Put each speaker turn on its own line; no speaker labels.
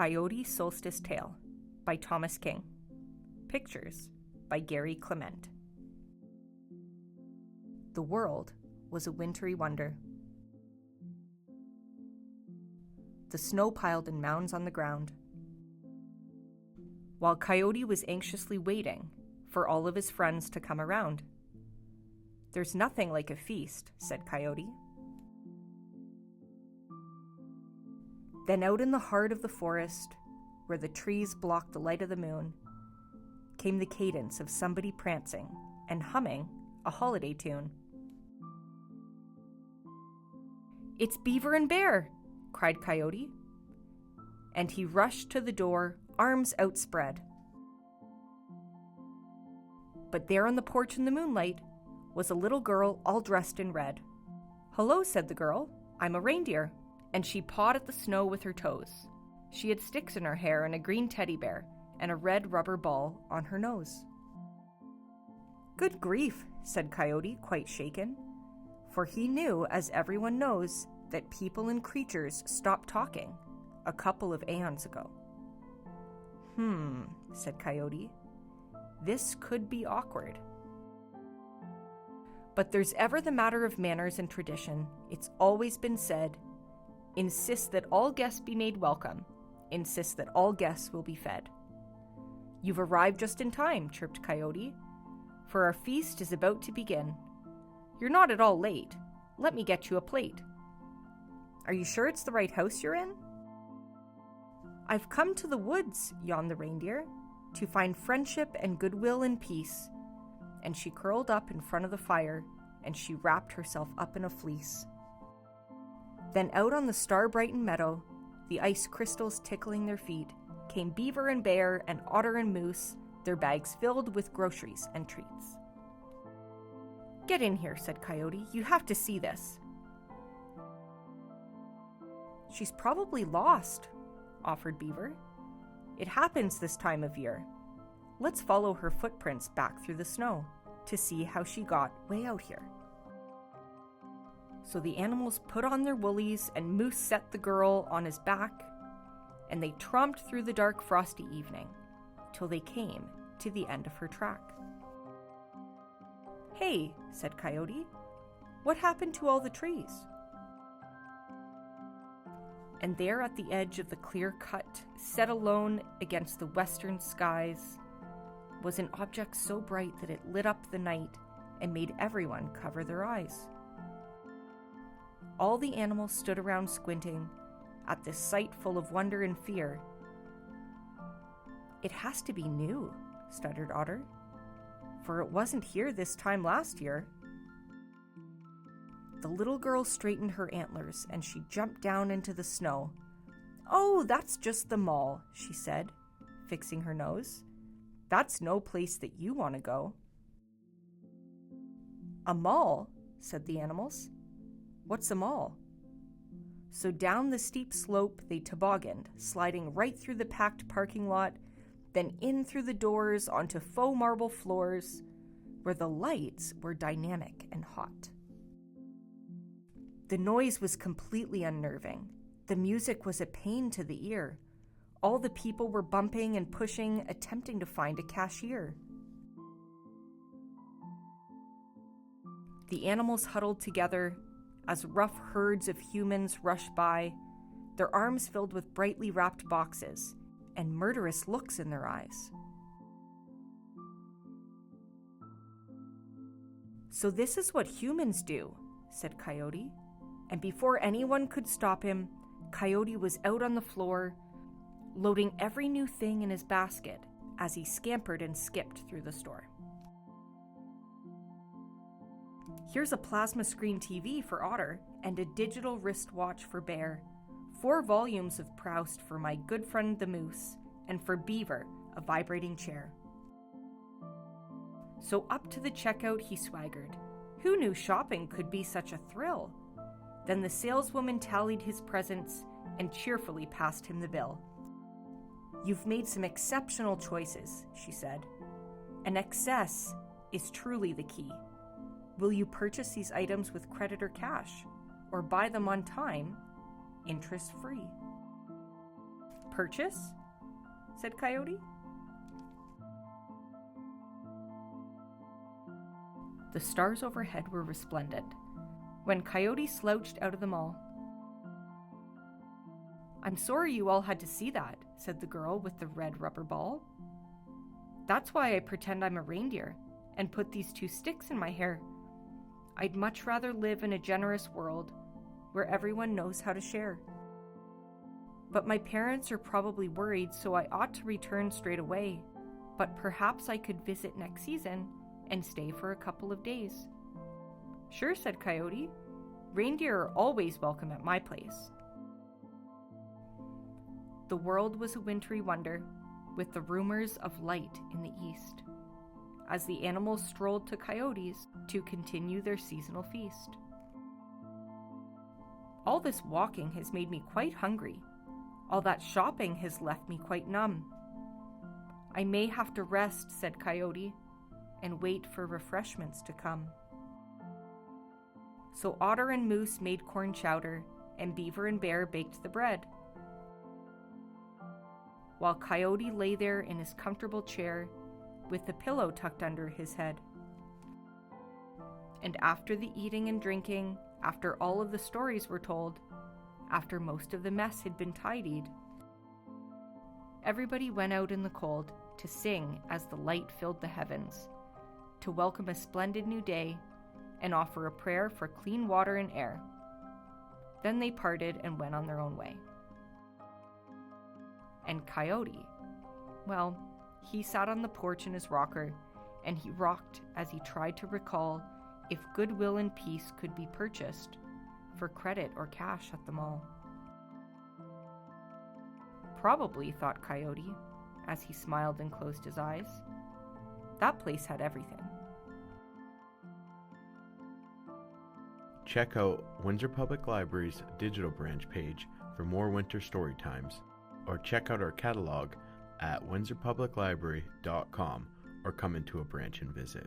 Coyote Solstice Tale by Thomas King. Pictures by Gary Clement. The world was a wintry wonder. The snow piled in mounds on the ground, while Coyote was anxiously waiting for all of his friends to come around. "There's nothing like a feast," said Coyote. Then out in the heart of the forest, where the trees blocked the light of the moon, came the cadence of somebody prancing and humming a holiday tune. "It's Beaver and Bear!" cried Coyote. And he rushed to the door, arms outspread. But there on the porch in the moonlight was a little girl all dressed in red. "Hello," said the girl. "I'm a reindeer." And she pawed at the snow with her toes. She had sticks in her hair and a green teddy bear and a red rubber ball on her nose. "Good grief," said Coyote, quite shaken, for he knew, as everyone knows, that people and creatures stopped talking a couple of aeons ago. Said Coyote. "This could be awkward. But there's ever the matter of manners and tradition. It's always been said, insist that all guests be made welcome, insist that all guests will be fed." "You've arrived just in time," chirped Coyote, "for our feast is about to begin. You're not at all late. Let me get you a plate." "Are you sure it's the right house you're in?" "I've come to the woods," yawned the reindeer, "to find friendship and goodwill and peace." And she curled up in front of the fire, and she wrapped herself up in a fleece. Then out on the star-brightened meadow, the ice crystals tickling their feet, came Beaver and Bear and Otter and Moose, their bags filled with groceries and treats. "Get in here," said Coyote. "You have to see this." "She's probably lost," offered Beaver. "It happens this time of year. Let's follow her footprints back through the snow to see how she got way out here." So the animals put on their woolies, and Moose set the girl on his back, and they tromped through the dark, frosty evening till they came to the end of her track. "Hey," said Coyote, "what happened to all the trees?" And there at the edge of the clear cut, set alone against the western skies, was an object so bright that it lit up the night and made everyone cover their eyes. All the animals stood around squinting at this sight full of wonder and fear. "It has to be new," stuttered Otter, "for it wasn't here this time last year." The little girl straightened her antlers and she jumped down into the snow. "Oh, that's just the mall," she said, fixing her nose. "That's no place that you want to go." "A mall?" said the animals. "What's a mall?" So down the steep slope they tobogganed, sliding right through the packed parking lot, then in through the doors onto faux marble floors, where the lights were dynamic and hot. The noise was completely unnerving. The music was a pain to the ear. All the people were bumping and pushing, attempting to find a cashier. The animals huddled together as rough herds of humans rushed by, their arms filled with brightly wrapped boxes and murderous looks in their eyes. "So this is what humans do," said Coyote. And before anyone could stop him, Coyote was out on the floor, loading every new thing in his basket as he scampered and skipped through the store. "Here's a plasma screen TV for Otter and a digital wristwatch for Bear, 4 volumes of Proust for my good friend the Moose, and for Beaver, a vibrating chair." So up to the checkout he swaggered. Who knew shopping could be such a thrill? Then the saleswoman tallied his presents and cheerfully passed him the bill. "You've made some exceptional choices," she said, "and excess is truly the key. Will you purchase these items with credit or cash, or buy them on time, interest-free?" Purchase? Said Coyote. The stars overhead were resplendent when Coyote slouched out of the mall. I'm sorry you all had to see that, said the girl with the red rubber ball. That's why I pretend I'm a reindeer and put these 2 sticks in my hair. I'd much rather live in a generous world where everyone knows how to share. But my parents are probably worried, so I ought to return straight away. But perhaps I could visit next season and stay for a couple of days. Sure, said Coyote. Reindeer are always welcome at my place. The world was a wintry wonder, with the rumors of light in the east, as the animals strolled to Coyote's to continue their seasonal feast. All this walking has made me quite hungry. All that shopping has left me quite numb. I may have to rest, said Coyote, and wait for refreshments to come. So Otter and Moose made corn chowder, and Beaver and Bear baked the bread, while Coyote lay there in his comfortable chair with the pillow tucked under his head. And after the eating and drinking, after all of the stories were told, after most of the mess had been tidied, everybody went out in the cold to sing as the light filled the heavens, to welcome a splendid new day and offer a prayer for clean water and air. Then they parted and went on their own way. And Coyote, well, he sat on the porch in his rocker, and he rocked as he tried to recall if goodwill and peace could be purchased for credit or cash at the mall. Probably, thought Coyote, as he smiled and closed his eyes. That place had everything.
Check out Windsor Public Library's digital branch page for more winter story times, or check out our catalog at windsorpubliclibrary.com or come into a branch and visit.